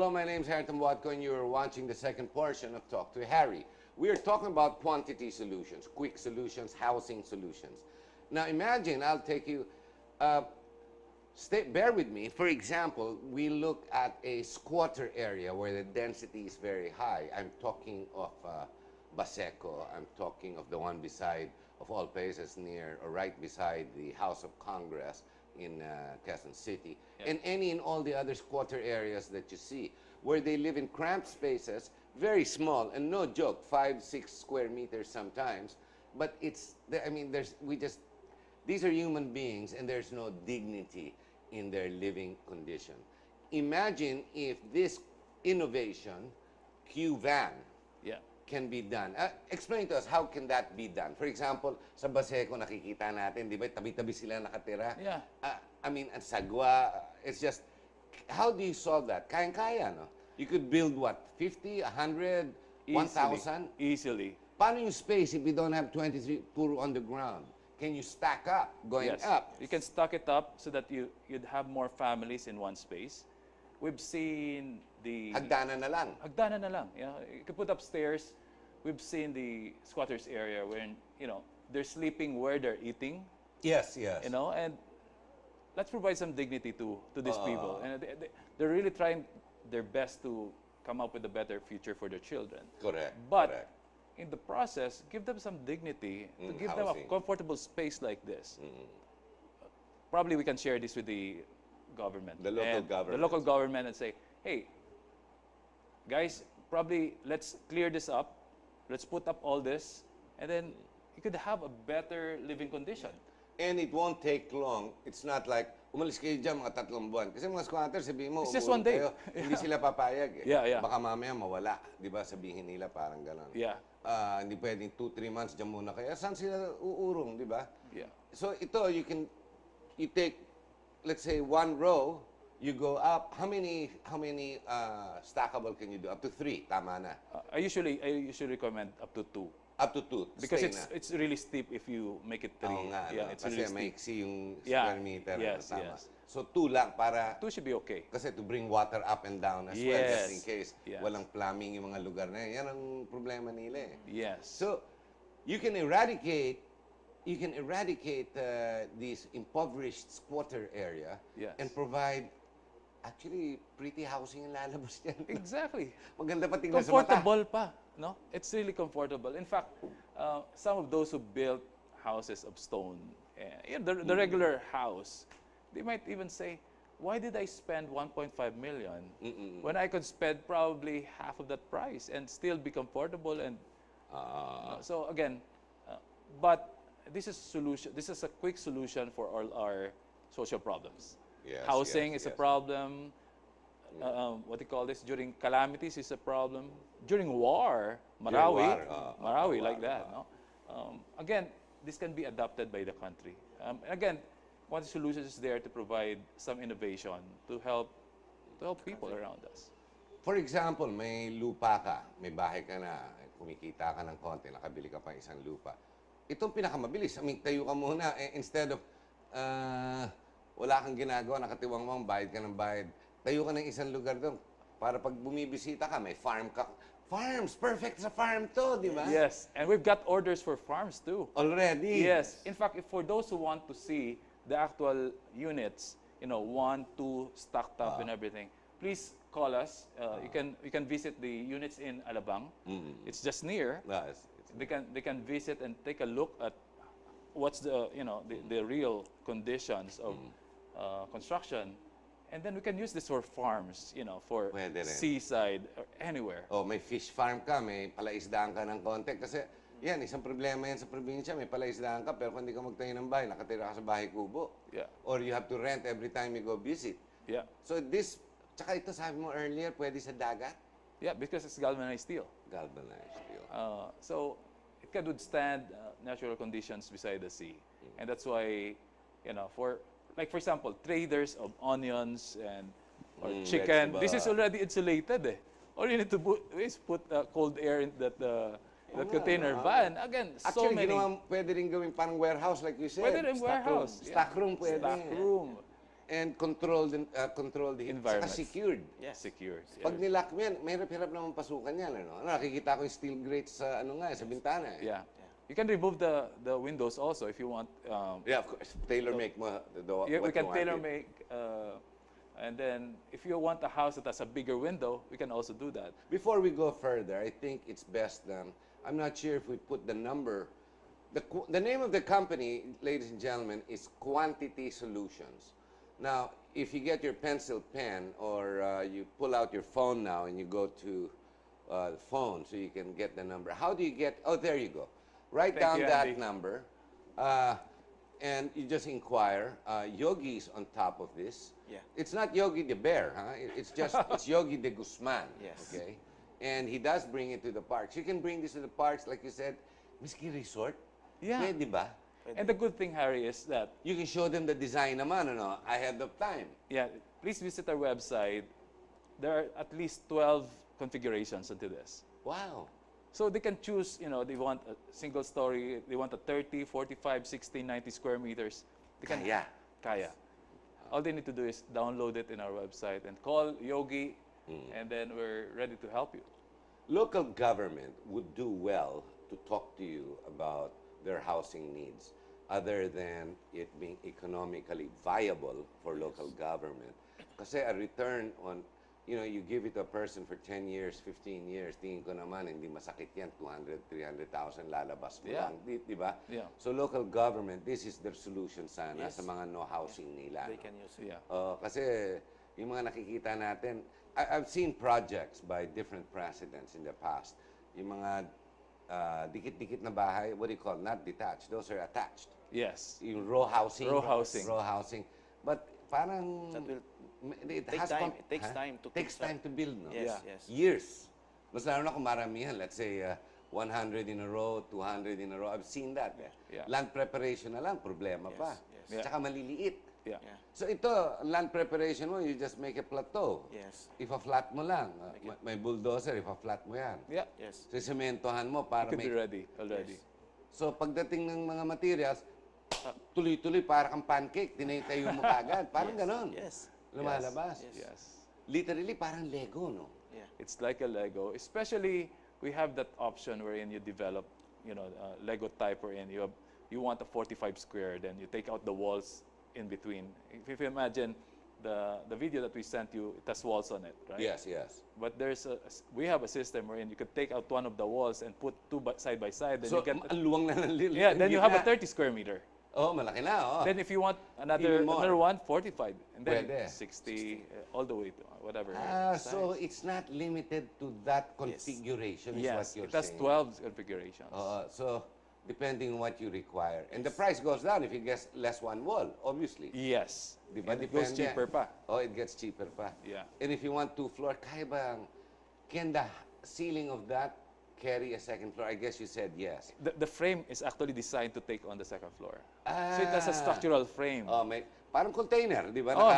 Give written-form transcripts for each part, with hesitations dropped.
Hello, my name is Harrington Watco, and you're watching the second portion of Talk to Harry. We are talking about quantity solutions, quick solutions, housing solutions. Now, imagine, I'll take you, bear with me. For example, we look at a squatter area where the density is very high. I'm talking of Baseco. I'm talking of the one beside, of all places, near or right beside the House of Congress in Quezon City, and any and all the other squatter areas that you see, where they live in cramped spaces, very small, and no joke, 5-6 square meters sometimes. But it's, I mean, these are human beings, and there's no dignity in their living condition. Imagine if this innovation, Q-Van, can be done. Explain to us, how can that be done? For example, sa Baseco, nakikita natin, di ba, tabi-tabi sila nakatira. Yeah. I mean, at Sagwa, it's just, how do you solve that? Kayang-kaya, no? You could build what, 50, 100, 1,000? Easily. Paano yung space if you don't have 23 puro on the ground? Can you stack up, going up? You can stack it up so that you'd have more families in one space. We've seen the... Hagdanan na lang. Hagdanan na lang. Yeah. You can put upstairs. We've seen the squatters area where, you know, they're sleeping where they're eating. Yes, yes. You know, and let's provide some dignity to these people. And they're really trying their best to come up with a better future for their children. Correct. But correct. in the process, give them some dignity, to give them a Housing. comfortable space like this. Probably we can share this with the government. The local government. The local government, and say, hey, guys, probably let's clear this up. Let's put up all this, and then you could have a better living condition. And it won't take long. It's not like, umalis kayo dyan mga 3 buwan. Kasi mga squatters, sabihin mo, It's just umuwi one day. kayo, hindi sila papayag. Eh. Yeah. Baka mamaya mawala. Di ba? Sabihin nila parang gano'n. Yeah. Hindi pwedeng 2-3 months dyan muna kayo. Saan sila uurong, di ba? Yeah. So ito, you take, let's say, 1 row, you go up. How many stackable can you do? Up to 3, tama na. I usually recommend up to 2. Up to 2. Because stay na. it's really steep if you make it 3. Oo nga, Yeah, no? it's Kasi really steep. maiksi yung Yeah. square meter. Yes, tama. yes. So 2 lang para, 2 should be okay. kasi to bring water up and down as well, just in Yes. case Yes. walang plumbing yung mga lugar na yan. Yan ang problema nila eh. Yes. So you can eradicate this impoverished squatter area Yes. and provide actually pretty housing ang lalabas yan. Exactly. Maganda pa tingnan sa mata. Comfortable pa, no? It's really comfortable. In fact, some of those who built houses of stone, the regular house, they might even say, why did I spend 1.5 million when I could spend probably half of that price and still be comfortable? And so again, but this is solution. This is a quick solution for all our social problems. Yes, Housing yes, is a yes. problem. What do you call this? During calamities is a problem. During war, Marawi, war, like that. No? Again, this can be adopted by the country. Again, Quantity Solutions is there to provide some innovation to help people around us. For example, may lupa ka, may bahay ka na, kumikita ka ng konti, nakabili ka pa isang lupa. Itong pinakamabilis. I mean, tayo ka muna. Instead of, wala kang ginagawa, nakatiwang-wang, bayad ka ng bayad. Tayo ka ng isang lugar doon. Para pag bumibisita ka, may farm ka. Farms! Perfect sa farm to, di ba? Yes, and we've got orders for farms too. Already? Yes. In fact, for those who want to see the actual units, 1, 2, stacked up and everything, please call us. You can visit the units in Alabang. It's just near. They can visit and take a look at what's the real conditions of construction, and then we can use this for farms, for Pwede rin. seaside or anywhere. O may fish farm ka, may palaisdaan ka ng konti. Kasi yan, isang problema yan sa probinsya, may palaisdaan ka, pero kung hindi ka magtayo ng bahay, nakatira ka sa bahay kubo. Yeah. Or you have to rent every time you go visit. Yeah. So this, tsaka ito sabi mo earlier, pwede sa dagat? Yeah, because it's galvanized steel. Galvanized steel. So it can withstand natural conditions beside the sea. And that's why, for example, traders of onions and or chicken, vegetable. this is already insulated. All you need to do is put cold air in that container van. Again, so Actually, many. pwede rin gawing parang warehouse like you said. Pwede rin Stock warehouse. room. Stock room pwede. Stock room. And controlled heat. Saka Environment. secured. Yes. Secured. Pag nilock mo yan, may hirap naman pasukan yan. Ano? Nakikita ko yung steel grates sa, sa bintana. Eh. Yeah. You can remove the windows also if you want. Yeah, of course. Tailor-make mo. We can you want tailor it. make. And then if you want a house that has a bigger window, we can also do that. Before we go further, I think it's best I'm not sure if we put the number. The name of the company, ladies and gentlemen, is Quantity Solutions. Now, if you get your pencil pen or you pull out your phone now and you go to the phone so you can get the number. How do you get? Oh, there you go. Write Thank down you, that Andy. number, and you just inquire. Yogi's on top of this. Yeah. It's not Yogi the Bear, huh? It's just it's Yogi de Guzman. Yes. Okay. And he does bring it to the parks. You can bring this to the parks, like you said, Miski Resort. Yeah. Pwede ba? And the good thing, Harry, is that You can show them the design naman, ahead of time. yeah, please visit our website. There are at least 12 configurations into this. Wow. So they can choose, they want a single story, they want a 30, 45, 60, 90 square meters. They can, Kaya. Kaya. All they need to do is download it in our website and call Yogi, and then we're ready to help you. Local government would do well to talk to you about their housing needs, other than it being economically viable for local government. Kasi a return on, you give it to a person for 10 years, 15 years, tingin ko naman, hindi masakit yan, 200, 300,000 lalabas mo Yeah. lang. Di ba? Yeah. So local government, this is their solution sana Yes. sa mga no housing nila. They can use it. Yeah. Kasi yung mga nakikita natin, I've seen projects by different presidents in the past. Yung mga dikit-dikit na bahay, what do you call, not detached, those are attached. Yes. Yung row housing. Row housing. Row housing. But parang That will it take has time. com- It takes huh? time to Takes construct. time to build, no? Yes, Yeah. yes. Years. Mas lalo na kung maramihan. Let's say 100 in a row, 200 in a row. I've seen that. Yeah. Land preparation na lang, problema Yes, pa. yes. Yeah. Tsaka maliliit. Yeah. Yeah. So ito, land preparation mo, you just make a plateau. Yes. Ipa-flat mo lang. May bulldozer, ipa-flat mo yan. Yeah. Yes. So sementohan mo para Could be may... ready already. So pagdating ng mga materials, tuloy-tuloy para kang pancake, tinitayo mo kagad. Parang ganon. Yes. Lumalabas. Yes. Yes. Literally, parang Lego, no? Yeah. It's like a Lego. Especially, we have that option wherein you develop, Lego type wherein you want a 45 square, then you take out the walls in between. If you imagine the video that we sent you, it has walls on it, right? Yes, yes. But we have a system wherein you could take out one of the walls and put two side by side. Then So, you get ang luwang na ng yeah. Then you have a 30 square meter. Oh, malaki na, oh. Then if you want another Even more. another one, 45, and then Pwede. 60, all the way to whatever. So it's not limited to that configuration, is what Yes, you're it has saying. 12 configurations. So, depending on what you require. And the price goes down if you get less one wall, obviously. Yes. Di ba? And it goes Depende. cheaper pa. Oh, it gets cheaper pa. Yeah. And if you want 2-floor, kaya ba, can the ceiling of that carry a second floor? I guess you said yes. The frame is actually designed to take on the second floor. So it has a Ah. structural frame. Oh, parang container, di ba? Oh,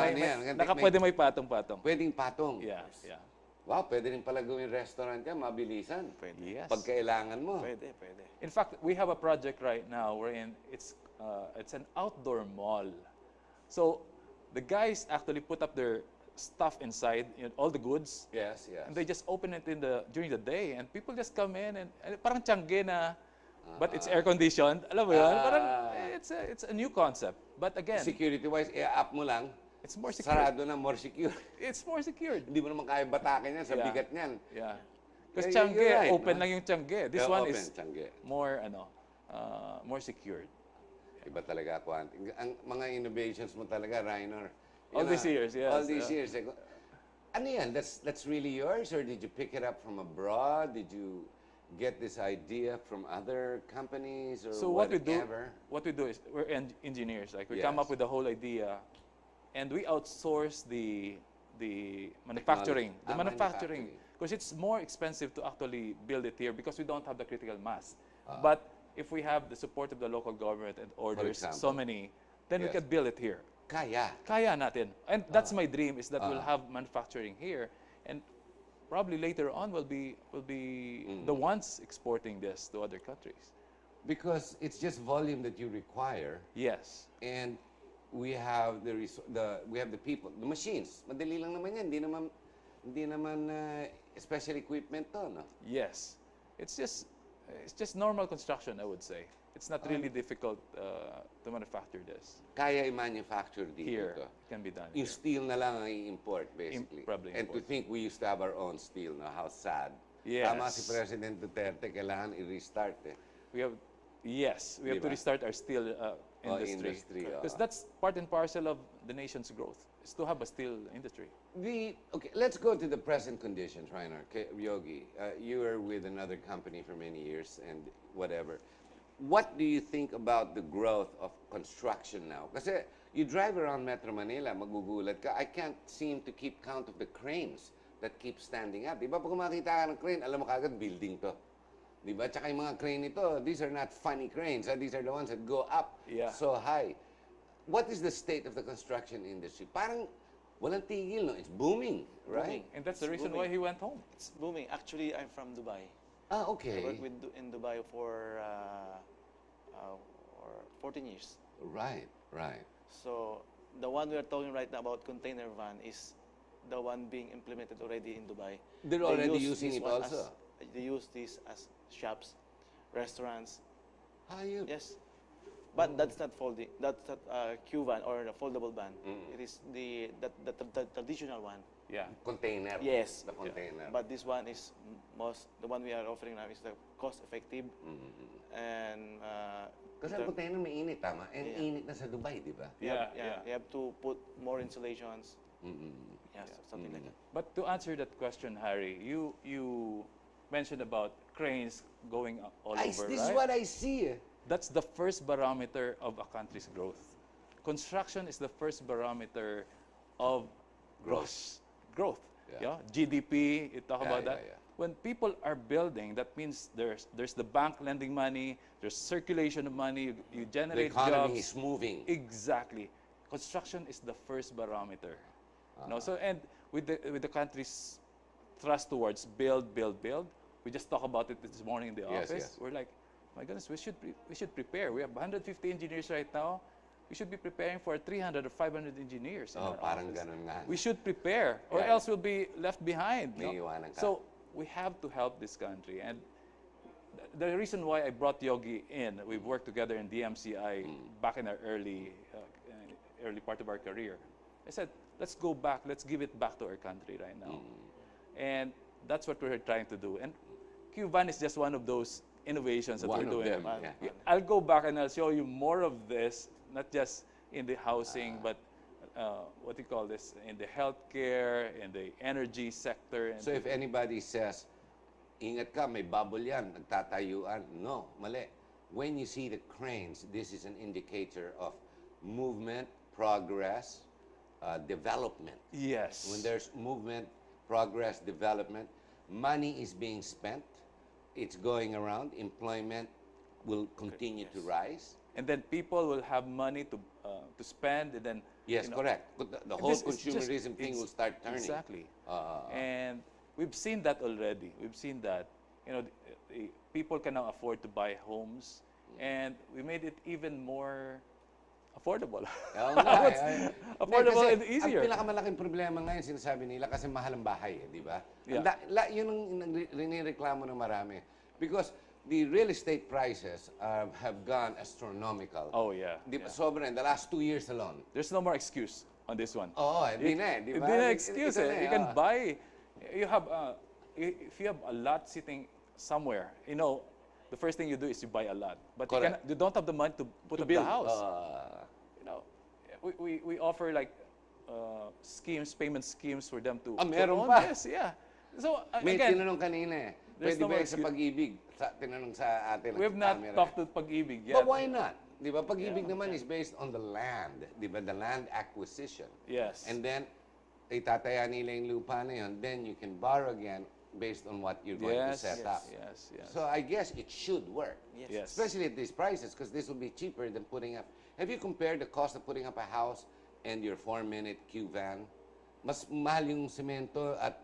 Pwede may patong-patong. pwedeng patong. Yeah, yeah. Wow, pwede rin pala gawing restaurant yan, mabilisan. Pwede. Yes. Pag kailangan mo. Pwede, pwede. In fact, we have a project right now wherein it's an outdoor mall. So the guys actually put up their stuff inside, all the goods, Yes, yes. and they just open it during the day, and people just come in and parang tiangge na, but it's air conditioned. Alam mo yun? Parang it's a new concept. But again, Security-wise, i-up mo lang, it's more secure. sarado na, more secure. It's more secured. Hindi mo naman kaya batakin yan sa Yeah. bigat niyan. Yeah. Because Yeah, you're tiangge, right, open no? lang yung tiangge. This Yeah, one open, is tiangge. more more secured. Iba talaga, Quanti. Ang mga innovations mo talaga, Rainer. All these years, yes, All these yeah. years. Ano yan? That's really yours? Or did you pick it up from abroad? Did you get this idea from other companies or So whatever? what we do is we're engineers. Like we come Yes. up with the whole idea, and we outsource the manufacturing, manufacturing. because it's more expensive to actually build it here because we don't have the critical mass. Ah. But if we have the support of the local government and orders so example. many, then we Yes. can build it here. Kaya. Kaya natin. And that's my dream is that we'll have manufacturing here, and probably later on we'll be the ones exporting this to other countries. Because it's just volume that you require. Yes. And we have we have the people, the machines. Madali lang naman 'yan. Hindi naman special equipment 'to, no? Yes, it's just normal construction, I would say. It's not really difficult to manufacture this Kaya i-manufacture dito here. to. It can be done Yung here. steel na lang ang i-import, basically. Probably And to import. think we used to have our own steel, no? How sad. Yes. Tama si President Duterte, kailangan i-restart eh. We have, yes, we have to Diba? restart our steel Industry, because that's part and parcel of the nation's growth. Is to have a steel industry. Okay, let's go to the present conditions, Reiner. Okay, Yogi, you were with another company for many years and whatever. What do you think about the growth of construction now? Kasi you drive around Metro Manila, magugulat ka. I can't seem to keep count of the cranes that keep standing up. Di ba pag makita ka ng crane, alam mo kagad building to. Di ba? Tsaka yung mga crane ito, these are not funny cranes. These are the ones that go up Yeah. so high. What is the state of the construction industry? Parang walang tigil, no? It's booming, right? Booming. And that's the It's reason booming. why he went home. It's booming. Actually, I'm from Dubai. Ah, I okay. worked in Dubai for 14 years. Right, right. So the one we are talking right now about container van is the one being implemented already in Dubai. They're They already use using this it one also. They use this as shops, restaurants. Hayop. Yes, but that's not folding. That's not Q van or the foldable van. It is the traditional one. Yeah. Container. Yes. The container. But this one is the one we are offering now is the cost effective and Kasi ang container may init, tama? And Yeah. init na sa Dubai, di ba? Yeah, you have to put more insulations. Yes, something like that. But to answer that question, Harry, you mentioned about cranes going all over, This is right? what I see. That's the first barometer of a country's growth. Construction is the first barometer of growth. Yeah. GDP, you talk Yeah, about yeah, that. yeah. When people are building, that means there's the bank lending money, there's circulation of money, you The generate economy jobs. is moving. Exactly. Construction is the first barometer. No, so and with the country's thrust towards build, we just talked about it this morning in the Yes, office. yes. We're like, my goodness, we should prepare. We have 150 engineers right now. We should be preparing for 300 or 500 engineers in Oh, our parang office. ganun nga. We should prepare, or Yeah. else we'll be left behind. May no? iwanan ka. So we have to help this country, and the reason why I brought Yogi in, we've worked together in DMCI back in our early part of our career. I said, let's go back, let's give it back to our country right now. And that's what we're trying to do. And QVAN is just one of those innovations that One we're of doing. them, yeah. I'll go back and I'll show you more of this, not just in the housing, but what do you call this, in the healthcare, in the energy sector. And So if anybody says, ingat ka, may bubble yan, nagtatayuan. No, mali. When you see the cranes, this is an indicator of movement, progress, development. yes. When there's movement, progress, development, money is being spent, it's going around, employment will continue to rise. And then people will have money to spend, and then Yes, you know, correct. The whole this is just- consumerism thing it's- will start turning. Exactly. Uh, And we've seen that already. We've seen that. You know, the people can now afford to buy homes, and we made it even more affordable. Oo nga, What's affordable Kasi and easier. Ang pinakamalaking problema ngayon, sinasabi nila, kasi mahal ang bahay, di ba? Yeah. Yun ang rinireklamo ng marami. Because the real estate prices have gone astronomical. Oh, yeah. Di ba? Sobra in the last 2 years alone. There's no more excuse on this one. Oo, hindi na eh, di ba? Hindi na excuse Ito eh. na You can buy. You have, if you have a lot sitting somewhere, you know, the first thing you do is you buy a lot. But Correct. you don't have the money to put to up build. the house. You know, we offer like payment schemes for them to meron own pa? this. Yeah. So May again, tinanong kanina eh. there's Pwede no ba more yan sa excuse. pag-ibig? Tinanong sa atin. we have not camera. talked to Pag-ibig yet. But why not? Di ba? Pag-ibig naman is based on the land. Di ba? The land acquisition. Yes. And then, itataya nila yung lupa na yun, then you can borrow again based on what you're going to yes, set up. yes, yes. So I guess it should work. Yes. Yes. Especially at these prices, because this will be cheaper than putting up. Have you compared the cost of putting up a house and your 4-minute queue van? Mas mahal yung semento at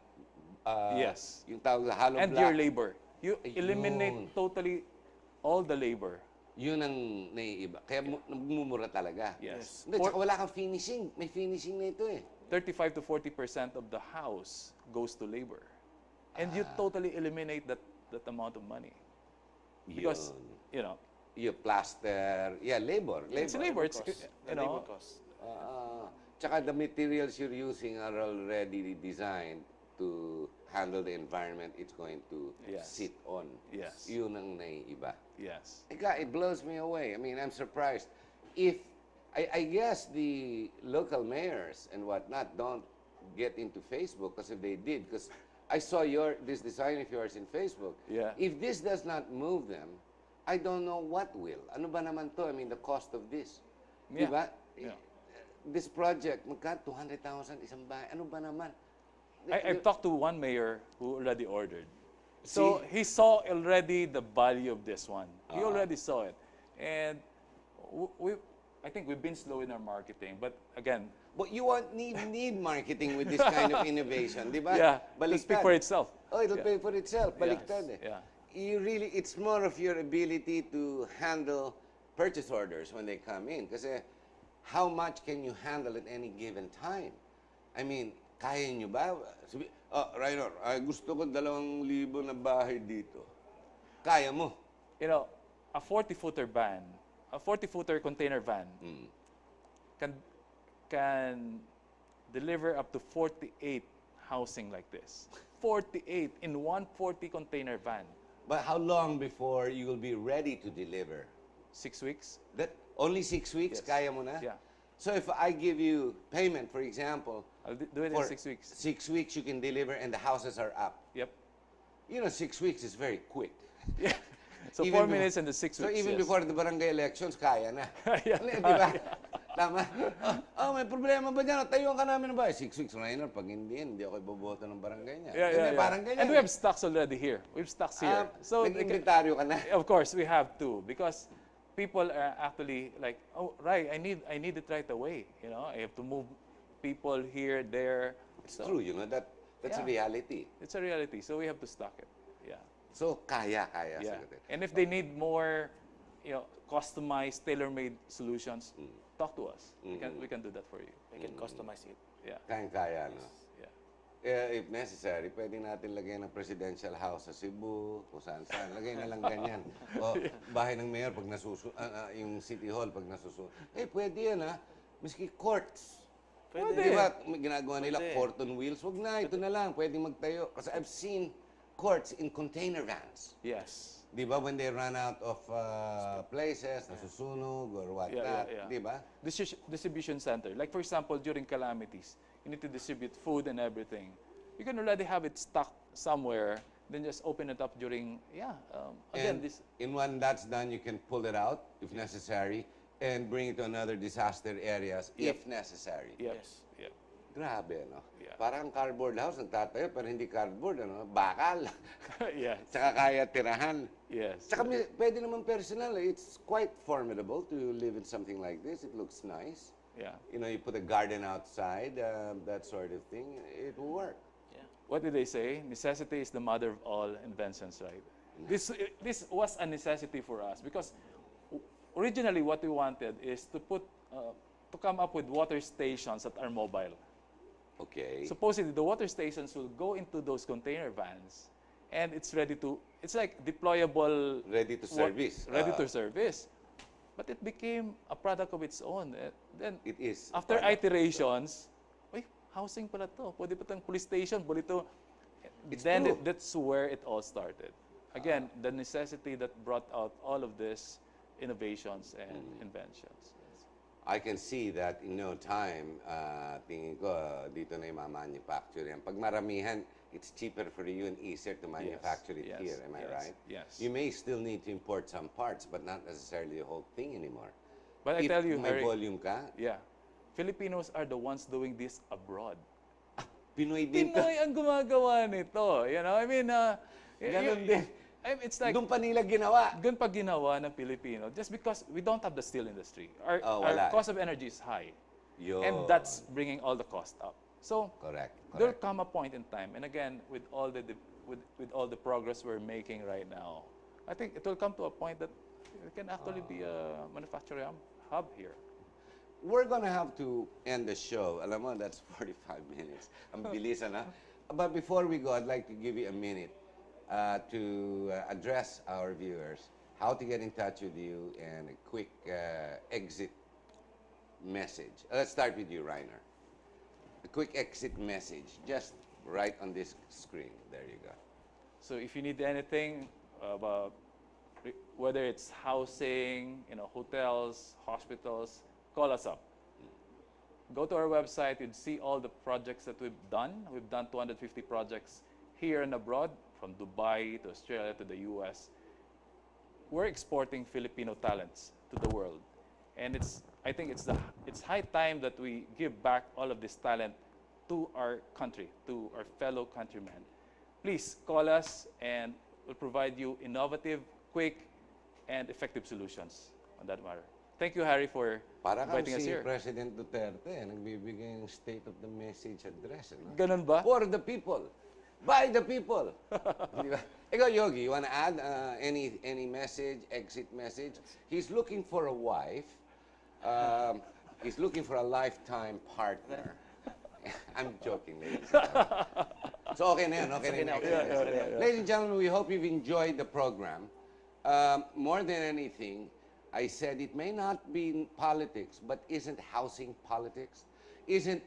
Yes. yung tawag na hollow And block. your labor. You Ayun. eliminate totally all the labor. Yun ang naiiba. Kaya nagmumura talaga. Yes. Hindi, tsaka wala kang finishing. May finishing na ito eh. 35 to 40% of the house goes to labor. And you totally eliminate that amount of money. Because, Yun. you know, You plaster. Yeah, labor. it's labor. It's, Cost. you The know, labor cost. Tsaka the materials you're using are already designed to handle the environment it's going to Yes. sit on. Yes. Yun ang naiiba. yes. Ika, it blows me away. I mean, I'm surprised. If, I guess the local mayors and whatnot don't get into Facebook, because if they did, because I saw this design of yours in Facebook. Yeah. If this does not move them, I don't know what will. Ano ba naman to? I mean, the cost of this. Di Yeah. ba? Yeah. This project, magka 200,000 isang bahay. Ano ba naman? I've talked to one mayor who already ordered. So he saw already the value of this one. He already saw it. And I think we've been slow in our marketing. But again, But you won't need marketing with this kind of innovation, di ba? yeah, to speak for itself. Oh, it'll Yeah. pay for itself. Baliktad eh. Yeah. It's more of your ability to handle purchase orders when they come in. Kasi how much can you handle at any given time? I mean, kaya nyo ba? Sabi, Raynor, gusto ko 2,000 na bahay dito. Kaya mo. You know, a 40-footer van, a 40-footer container van can deliver up to 48 housing like this. 48 in one 40 container van. But how long before you will be ready to deliver? 6 weeks? That only 6 weeks, Yes. kaya mo na? Yeah. So if I give you payment, for example, I'll do it in for 6 weeks. 6 weeks you can deliver and the houses are up. Yep. You know, 6 weeks is very quick. Yeah. So Even 4 before- minutes and the 6 So weeks. even yes. before the barangay elections, kaya na. Yeah. Di ba? Tama? May problema ba dyan? Tayuan ka namin ng bahay. 6 weeks, Rainer. Pag hindi ako iboboto ng barangay niya. Yeah, Hindi, yeah, parang yeah. ganyan. And we have stocks already here. We have stocks here. So they can- nag-inventaryo ka na. of course we have to, because people are actually like, oh, right, I need it right away. You know, I have to move people here, there. It's true, you know, that's a Yeah. reality. It's a reality. So we have to stock it. Yeah. So, kaya Yeah. sagutin. And if they need more, you know, customized, tailor-made solutions, talk to us. We can do that for you. We can customize it. Yeah. Kaya, no? Yeah. If necessary, pwede natin lagyan ng presidential house sa Cebu, kung saan-saan. Lagay na lang ganyan. O bahay ng mayor pag yung city hall pag nasusunod. Pwede yan ha. Miski courts. Pwede. Di ba, ginagawa nila Pwede. court on wheels? Wag na, ito na lang. Pwede magtayo. Kasi I've seen courts in container vans. Yes. Di ba, when they run out of places, nasusunog or what Yeah, not. yeah, yeah. Di ba? Distribution center. Like for example, during calamities, you need to distribute food and everything. You can already have it stocked somewhere, then just open it up during, again, And this, in when that's done, you can pull it out if necessary and bring it to another disaster areas if necessary. yep, Yes. yep. Grabe, no? Yeah. Parang cardboard house, nagtatayo, pero hindi cardboard, ano? Bakal. yes, Tsaka kaya tirahan. yes. Tsaka pwede naman personal. It's quite formidable to live in something like this. It looks nice. Yeah. You know, you put a garden outside, that sort of thing. It will work. Yeah. What did they say? Necessity is the mother of all inventions, right? This was a necessity for us because originally what we wanted is to come up with water stations that are mobile. Okay. Supposedly, the water stations will go into those container vans, and it's like deployable. Ready to service. Ready to service. But it became a product of its own. Then, It is. a after product. iterations, housing pala to. Pwede pa tong police station, pwede to. It's Then true. that's where it all started. Again, the necessity that brought out all of this innovations and inventions. I can see that in no time, tingin ko, dito na yung manufacture yan. Pag maramihan, it's cheaper for you and easier to manufacture it yes, here. Am I yes, right? yes. You may still need to import some parts, but not necessarily the whole thing anymore. But I If tell you, may Harry, volume ka, yeah, Filipinos are the ones doing this abroad. Pinoy din to. Pinoy ang gumagawa nito. You know, I mean, Ganon din. It's like, Doon pa nila ginawa. doon pa ginawa ng Pilipino just because we don't have the steel industry. Our wala. cost of energy is high. Yun. And that's bringing all the cost up. So, Correct. there'll come a point in time, and again, with all the progress we're making right now, I think it will come to a point that It can actually be a manufacturing hub here. We're gonna have to end the show. Alam mo, that's 45 minutes. Ang bilis, na. But before we go, I'd like to give you a minute to address our viewers, how to get in touch with you, and a quick exit message. Let's start with you, Reiner. A quick exit message, just right on this screen. There you go. So if you need anything about whether it's housing, hotels, hospitals, call us up. Go to our website, you'd see all the projects that we've done. We've done 250 projects here and abroad, from Dubai to Australia to the US. We're exporting Filipino talents to the world. And I think it's high time that we give back all of this talent to our country, to our fellow countrymen. Please call us and we'll provide you innovative, quick, and effective solutions on that matter. Thank you, Harry, for Para kang inviting us si here. President Duterte, nagbibigay ng State of the Message address. Ano? Ganun ba? For the people. By the people. Di ba? Ikaw, Yogi, you want to add any message, exit message? He's looking for a wife. He's looking for a lifetime partner. I'm joking, ladies and gentlemen. So, okay na yun. Okay na yun. Yeah. Ladies and gentlemen, we hope you've enjoyed the program. More than anything, I said it may not be in politics, but isn't housing politics? Isn't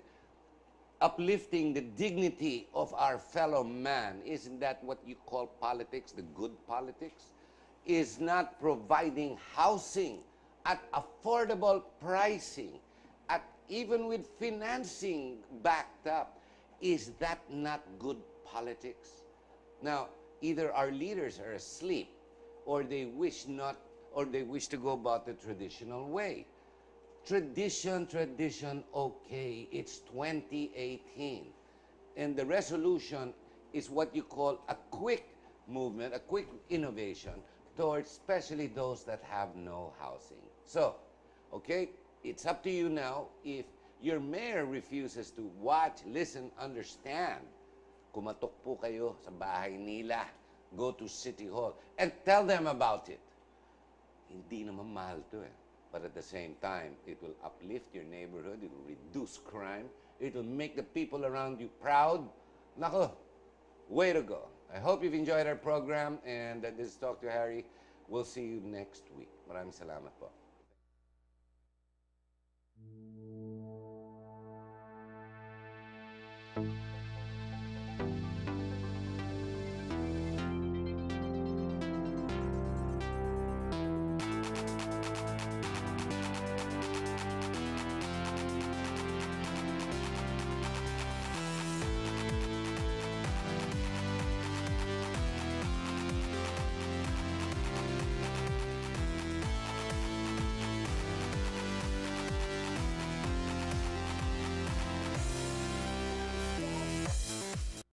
uplifting the dignity of our fellow man, isn't that what you call politics, the good politics? Is not providing housing at affordable pricing, at even with financing backed up, is that not good politics? Now, either our leaders are asleep, or they wish to go about the traditional way. Tradition, okay, it's 2018. And the resolution is what you call a quick movement, a quick innovation towards especially those that have no housing. So, okay, it's up to you now. If your mayor refuses to watch, listen, understand, kumatok po kayo sa bahay nila, go to City Hall, and tell them about it. Hindi naman mahal to eh. But at the same time, it will uplift your neighborhood, it will reduce crime, it will make the people around you proud. Nako, way to go. I hope you've enjoyed our program, and this is Talk to Harry. We'll see you next week. Maraming salamat po.